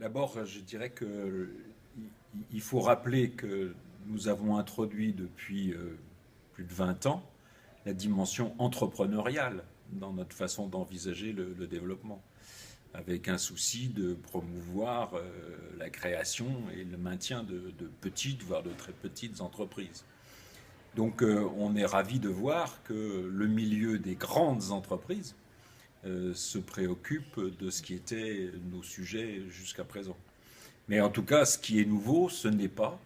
D'abord, je dirais qu'il faut rappeler que nous avons introduit depuis plus de 20 ans la dimension entrepreneuriale dans notre façon d'envisager le développement, avec un souci de promouvoir la création et le maintien de petites, voire de très petites entreprises. Donc on est ravi de voir que le milieu des grandes entreprises se préoccupe de ce qui était nos sujets jusqu'à présent. Mais en tout cas, ce qui est nouveau, ce n'est pas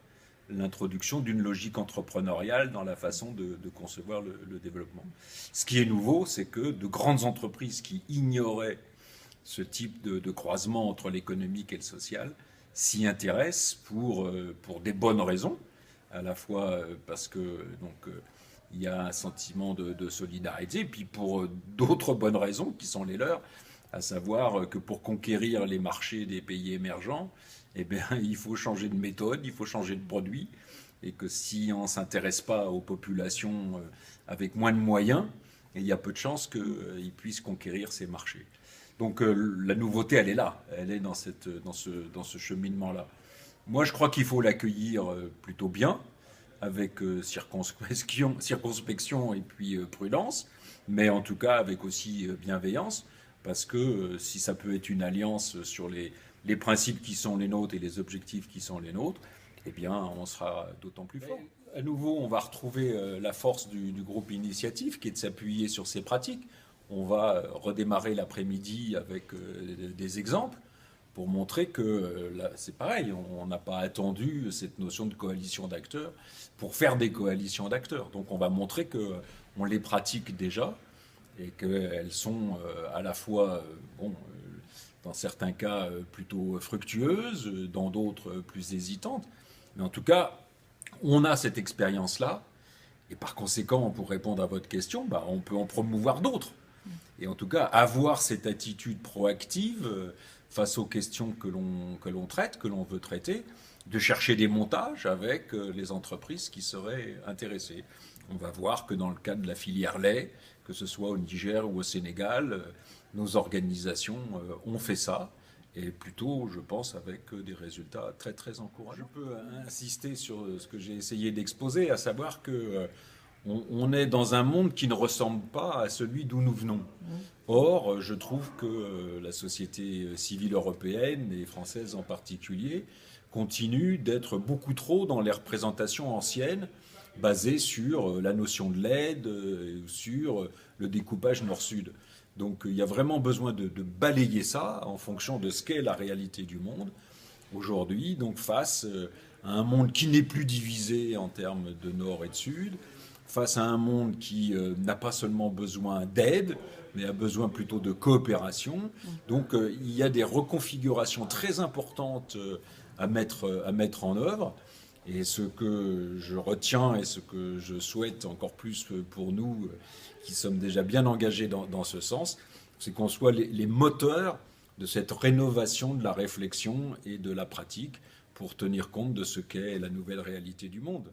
l'introduction d'une logique entrepreneuriale dans la façon de concevoir le développement. Ce qui est nouveau, c'est que de grandes entreprises qui ignoraient ce type de croisement entre l'économique et le social s'y intéressent pour des bonnes raisons, à la fois parce que il y a un sentiment de solidarité, et puis pour d'autres bonnes raisons qui sont les leurs, à savoir que pour conquérir les marchés des pays émergents, eh bien, il faut changer de méthode, il faut changer de produit, et que si on ne s'intéresse pas aux populations avec moins de moyens, il y a peu de chances qu'ils puissent conquérir ces marchés. Donc la nouveauté, elle est là, elle est dans ce cheminement-là. Moi, je crois qu'il faut l'accueillir plutôt bien, avec circonspection et puis prudence, mais en tout cas avec aussi bienveillance, parce que si ça peut être une alliance sur les principes qui sont les nôtres et les objectifs qui sont les nôtres, eh bien on sera d'autant plus fort. À nouveau, on va retrouver la force du groupe Initiative, qui est de s'appuyer sur ces pratiques. On va redémarrer l'après-midi avec des exemples pour montrer que là, c'est pareil, on n'a pas attendu cette notion de coalition d'acteurs pour faire des coalitions d'acteurs. Donc on va montrer qu'on les pratique déjà et qu'elles sont à la fois, dans certains cas, plutôt fructueuses, dans d'autres plus hésitantes. Mais en tout cas, on a cette expérience-là et par conséquent, pour répondre à votre question, on peut en promouvoir d'autres. Et en tout cas, avoir cette attitude proactive face aux questions que l'on traite, que l'on veut traiter, de chercher des montages avec les entreprises qui seraient intéressées. On va voir que dans le cadre de la filière lait, que ce soit au Niger ou au Sénégal, nos organisations ont fait ça, et plutôt, je pense, avec des résultats très très encourageants. Je peux insister sur ce que j'ai essayé d'exposer, à savoir que on est dans un monde qui ne ressemble pas à celui d'où nous venons. Or, je trouve que la société civile européenne, et française en particulier, continue d'être beaucoup trop dans les représentations anciennes, basées sur la notion de l'aide, sur le découpage nord-sud. Donc il y a vraiment besoin de balayer ça en fonction de ce qu'est la réalité du monde aujourd'hui, donc face à un monde qui n'est plus divisé en termes de nord et de sud, face à un monde qui n'a pas seulement besoin d'aide, mais a besoin plutôt de coopération. Donc il y a des reconfigurations très importantes à mettre en œuvre. Et ce que je retiens et ce que je souhaite encore plus pour nous, qui sommes déjà bien engagés dans ce sens, c'est qu'on soit les moteurs de cette rénovation de la réflexion et de la pratique pour tenir compte de ce qu'est la nouvelle réalité du monde.